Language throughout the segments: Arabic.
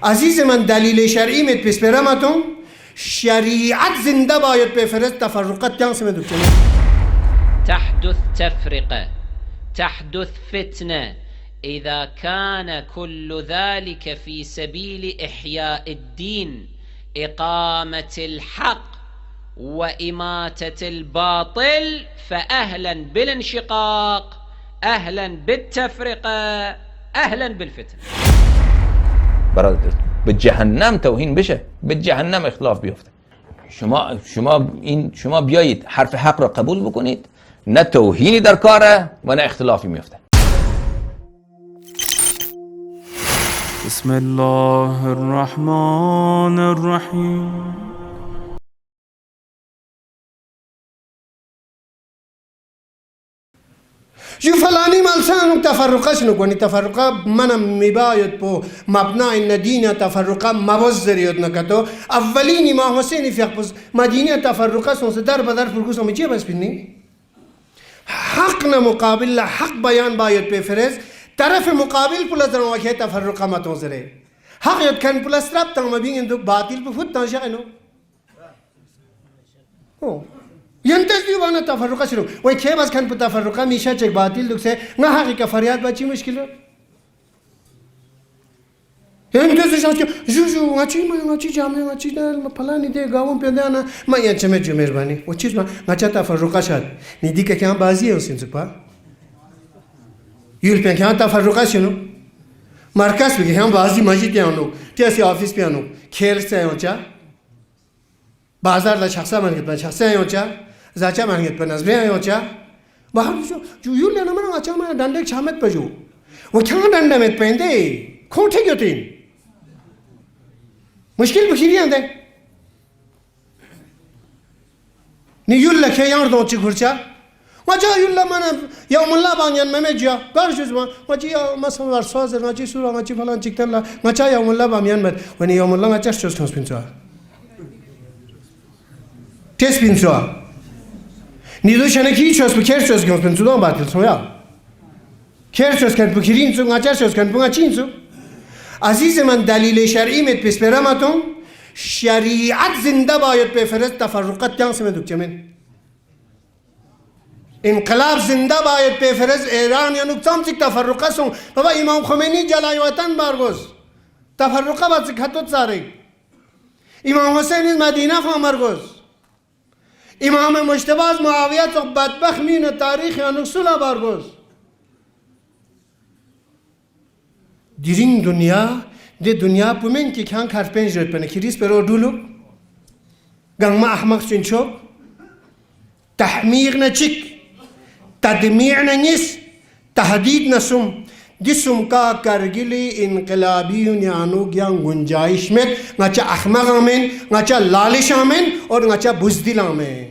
عزیز من دلیل شرعی مت بسپرمتون شریعت زنده باید بفرست تفرقات تانس من دکتر. تحدث تفرقة، تحدث فتنة، إذا كان كل ذلك في سبيل إحياء الدين، إقامة الحق وإماتة الباطل، فأهلا بالانشقاق، أهلا بالتفرقة، أهلا بالفتنة. برادر به جهنم توهین بشه، به جهنم اختلاف بیفته. شما بیایید حرف حق را قبول بکنید، نه توهینی در کاره و نه اختلافی میفته. بسم الله الرحمن الرحیم. جو فلانی ملسان تفرقش نکنی. تفرقه منم میباید پو مبنای ندینه تفرقه مبزریت نکتو. اولین امام حسین فیق پس مدینه تفرقه سونسه در بدر فرگوس همی چیه بس بینی؟ حق نمقابل حق بیان باید بفرز. طرف مقابل پلا زنو وکه تفرقه متوزره. حق یاد کن پلا سراب تنگ مبینگن دو باطل بفوت تنشا اینو. ينتج وانا تفرقه شنو وي كيف بس كان بتفرقه ميشا چك باطل دكسه ما حقيقه فریاد بچي مشكله ينتج شاش جو غاچي ما غاچي جامع غاچي دل فلاني دي گاون پيدانا ما يچمه جو مهرباني و چيز ما غاچا تفرقه شاد ندي که كان بازي اوسين سپا يول پن كان تفرقه شنو مرکز بگی هم بازی مسجد پیانو تیسی آفیس پیانو کھیل سے ہوچا بازار دا شخصا منگت پن شخصا ہوچا زاچا منگت پن نظری ہوچا باہر جو یول لینا من اچھا من ڈنڈے چامت پجو وہ کیا ڈنڈے مت پہندے کھوٹے کیوں تین مشکل بخیری آندے نی یول لکھے یار دو چی گھرچا وجا يلا مانا يوم الله بانيان ممجيا قارشوز ما وجا مثلا ورساز ناجي سورا ناجي فلان تكتلا ناجا يوم الله بانيان مد وني يوم الله ناجا شوز كونس بينسوا تيس بينسوا نيدو شنكي شوز بكير شوز كونس بينسوا باتل سويا كير شوز كان بكيرين سو ناجا شوز كان بونغاتشين سو عزيز من دليل شرعي مت بسبراماتون شريعت زنده باید بفرست تفرقات تانس من دكتمن انقلاب زنده باید بفرز ایران یا نکتام چک تفرقه سون بابا امام خمینی جلای وطن بارگوز تفرقه با چک حتوت ساری امام حسین از مدینه فامرگوز امام مجتبی از معاویه تو بدبخ مین تاریخ یا نکسولا بارگوز دیرین دنیا پومن که کان کار پنج رد پنه کریس برو دولو گنگ ما احمق چنچوب تحمیق نچک تدميع نيس تهديد نسم جسم کا کرگلی انقلابی یانو گیان گنجائش میں نچا احمق آمین نچا لالش آمین اور نچا بزدل آمین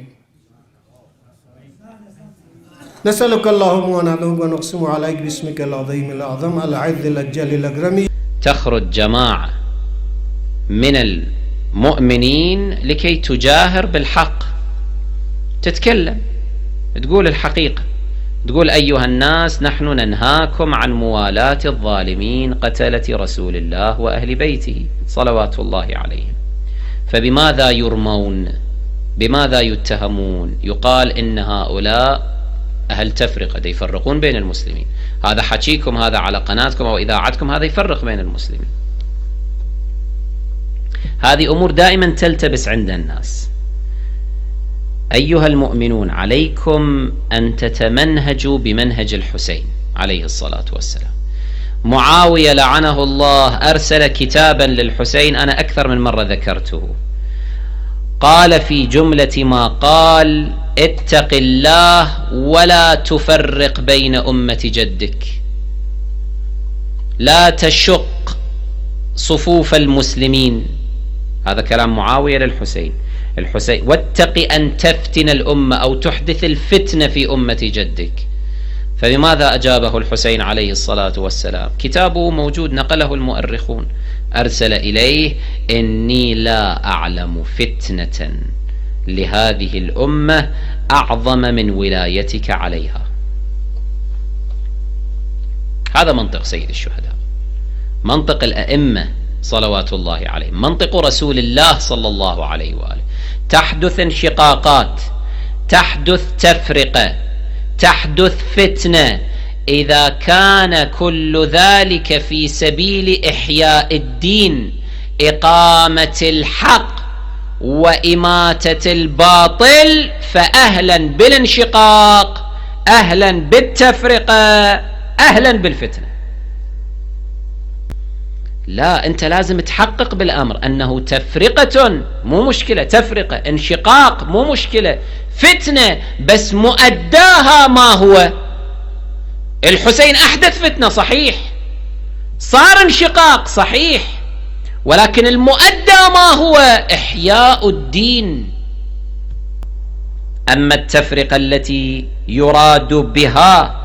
نسألك اللهم ونعوذ ونقسم عليك باسمك العظيم الأعظم العز الأجل الأكرم. تخرج جماعة من المؤمنين لكي تجاهر بالحق، تتكلم تقول الحقيقة، تقول أيها الناس نحن ننهاكم عن موالاة الظالمين قتلة رسول الله وأهل بيته صلوات الله عليهم. فبماذا يرمون؟ بماذا يتهمون؟ يقال إن هؤلاء أهل تفرقة يفرقون بين المسلمين. هذا حكيكم، هذا على قناتكم أو إذاعتكم، هذا يفرق بين المسلمين. هذه أمور دائما تلتبس عند الناس. أيها المؤمنون عليكم أن تتمنهجوا بمنهج الحسين عليه الصلاة والسلام. معاوية لعنه الله أرسل كتابا للحسين، أنا أكثر من مرة ذكرته، قال في جملة ما قال: اتق الله ولا تفرق بين أمة جدك، لا تشق صفوف المسلمين. هذا كلام معاوية للحسين. واتق أن تفتن الأمة أو تحدث الفتنة في أمة جدك. فبماذا أجابه الحسين عليه الصلاة والسلام؟ كتابه موجود نقله المؤرخون، أرسل إليه: إني لا أعلم فتنة لهذه الأمة أعظم من ولايتك عليها. هذا منطق سيد الشهداء، منطق الأئمة صلوات الله عليه، منطق رسول الله صلى الله عليه وآله. تحدث انشقاقات، تحدث تفرقة، تحدث فتنة، إذا كان كل ذلك في سبيل إحياء الدين، إقامة الحق وإماتة الباطل، فأهلا بالانشقاق، أهلا بالتفرقة، أهلا بالفتنة. لا، أنت لازم تحقق بالأمر أنه تفرقة مو مشكلة، تفرقة، انشقاق مو مشكلة، فتنة، بس مؤداها ما هو؟ الحسين أحدث فتنة صحيح، صار انشقاق صحيح، ولكن المؤدى ما هو؟ إحياء الدين. أما التفرقة التي يراد بها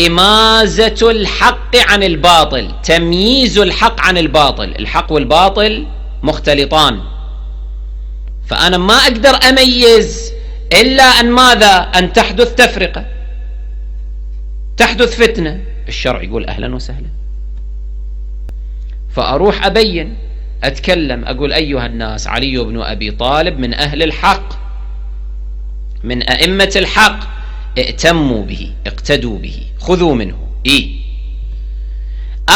إمازة الحق عن الباطل، تمييز الحق عن الباطل، الحق والباطل مختلطان، فأنا ما أقدر أميز إلا أن ماذا؟ أن تحدث تفرقة، تحدث فتنة، الشرع يقول أهلا وسهلا. فأروح أبين، أتكلم، أقول أيها الناس، علي بن أبي طالب من أهل الحق، من أئمة الحق، ائتموا به، اقتدوا به، خذوا منه.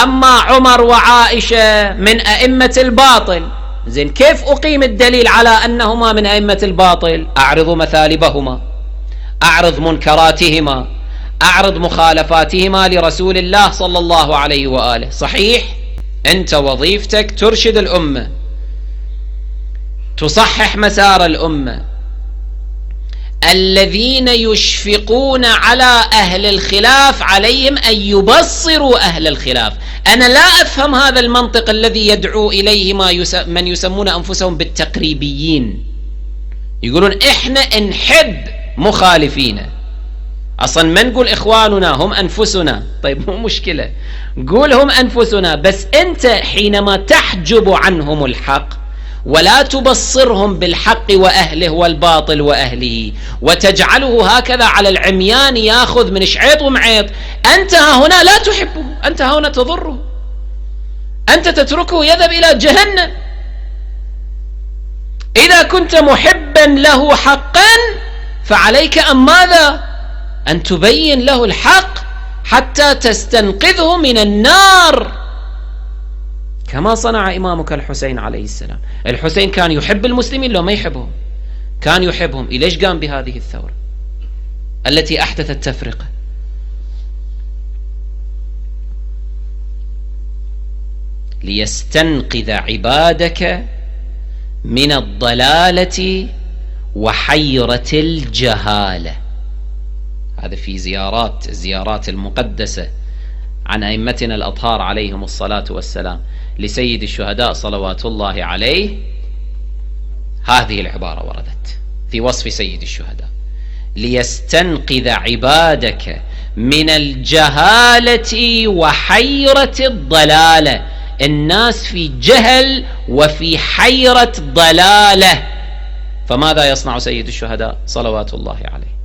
أما عمر وعائشة من أئمة الباطل، زين، كيف أقيم الدليل على أنهما من أئمة الباطل؟ أعرض مثالبهما، أعرض منكراتهما، أعرض مخالفاتهما لرسول الله صلى الله عليه وآله. صحيح أنت وظيفتك ترشد الأمة، تصحح مسار الأمة. الذين يشفقون على أهل الخلاف عليهم أن يبصروا أهل الخلاف. أنا لا أفهم هذا المنطق الذي يدعو إليه من يسمون أنفسهم بالتقريبيين، يقولون إحنا نحب مخالفين. أصلا ما نقول إخواننا، هم أنفسنا. طيب مو مشكلة، قول هم أنفسنا، بس أنت حينما تحجب عنهم الحق ولا تبصرهم بالحق وأهله والباطل وأهله، وتجعله هكذا على العميان ياخذ من شعيط ومعيط، أنت هنا لا تحبه، أنت هنا تضره، أنت تتركه يذهب إلى جهنم. إذا كنت محبا له حقا فعليك أن ماذا؟ أن تبين له الحق حتى تستنقذه من النار، كما صنع إمامك الحسين عليه السلام. الحسين كان يحب المسلمين لو ما يحبهم؟ كان يحبهم. ليش قام بهذه الثورة التي أحدثت تفرقة؟ ليستنقذ عبادك من الضلالة وحيرة الجهالة. هذا في الزيارات المقدسة عن أئمتنا الأطهار عليهم الصلاة والسلام لسيد الشهداء صلوات الله عليه، هذه العبارة وردت في وصف سيد الشهداء: ليستنقذ عبادك من الجهالة وحيرة الضلالة. الناس في جهل وفي حيرة ضلالة، فماذا يصنع سيد الشهداء صلوات الله عليه؟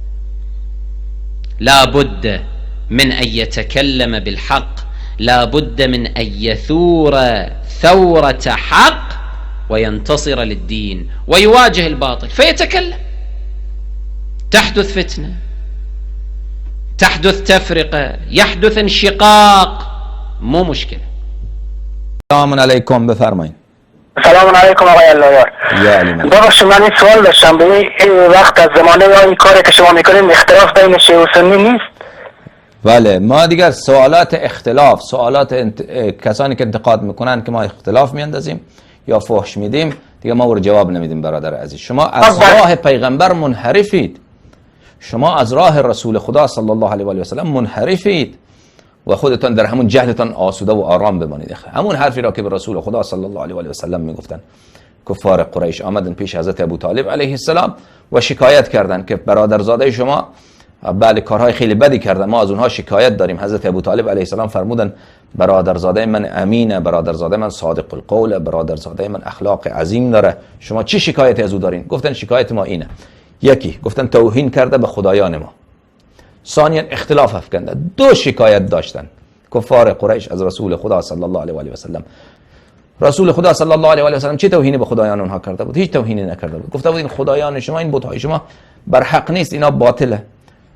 لا بد من أن يتكلم بالحق، لا بد من أن يثور ثورة حق وينتصر للدين ويواجه الباطل فيتكلم. تحدث فتنة، تحدث تفرقة، يحدث انشقاق، مو مشكلة. السلام علیکم، بفرمایید. سلام علیکم آقای اللهیار. بابا من این سوال داشتم، به این وقت از زمانه یا این کاری که شما میکنید اختلاف بین شیعه و سنی نیست؟ بله، ما دیگر سوالات اختلاف، سوالات کسانی که انتقاد میکنن که ما اختلاف میاندازیم یا فحش میدیم، دیگه ما رو جواب نمیدیم. برادر عزیز، شما از راه پیغمبر منحرفید، شما از راه رسول خدا صلی الله علیه و آله و سلم منحرفید و خودتان در همون جهلتان آسوده و آرام بمانید. همون حرفی را که به رسول خدا صلی الله علیه و آله و سلم میگفتن کفار قریش آمدن پیش حضرت ابو طالب علیه السلام و شکایت کردند که برادرزاده شما بله کارهای خیلی بدی کردن، ما از اونها شکایت داریم. حضرت ابو طالب علیه السلام فرمودن برادرزاده من امینه، برادرزاده من صادق القول، برادرزاده من اخلاق عظیم داره، شما چی شکایتی از او دارین؟ گفتن شکایت ما اینه: یکی گفتن توهین کرده به خدایان ما، ثانیا اختلاف افکنده. دو شکایت داشتن کفار قریش از رسول خدا صلی الله علیه و آله و سلم. رسول خدا صلی الله علیه و سلم چه توهینی به خدایان اونها کرده بود؟ هیچ توهینی نکرده بود. گفته بود این خدایان شما، این بت‌های شما بر حق نیست، اینا باطله.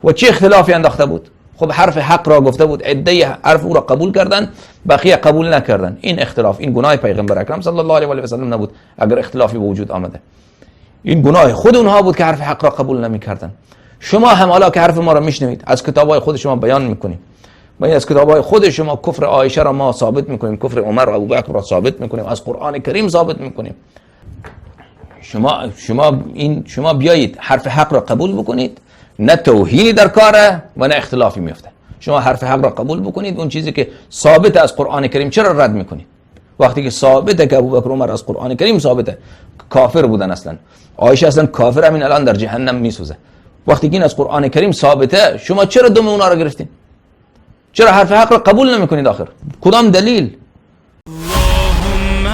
و چه اختلافی انداخته بود؟ خب حرف حق را گفته بود، عده حرف او را قبول کردن، بقیه قبول نکردن. این اختلاف، این گناه پیغمبر اکرم صلی الله علیه و سلم نبود اگر اختلافی به وجود آمده. این گناه خود اونها بود که حرف حق را قبول نمی‌کردن. شما هم حالا که حرف ما را میشنوید، از کتاب‌های خود شما بیان میکنیم، ما از کتاب‌های خود شما کفر عایشه را ما ثابت میکنیم، کفر عمر و ابوبکر را ثابت میکنیم، از قرآن کریم ثابت میکنیم. شما بیایید حرف حق را قبول بکنید، نه توهینی در کاره و نه اختلافی میفته. شما حرف حق را قبول بکنید، اون چیزی که ثابت از قرآن کریم چرا رد میکنید؟ وقتی که ثابته که ابوبکر عمر از قرآن کریم ثابته کافر بودن، اصلا عایشه اصلا کافر، همین الان در جهنم میسوزه. وقتی که این از قرآن کریم ثابته، شما چرا دم اونا را گرفتین؟ چرا حرف حق را قبول نمیکنید آخر؟ کدام دلیل؟ اللهم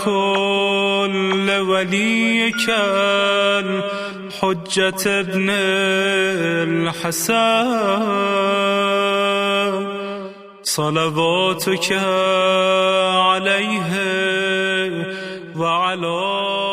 كل وليك الحجة ابن الحسن صلواتك عليه وعلى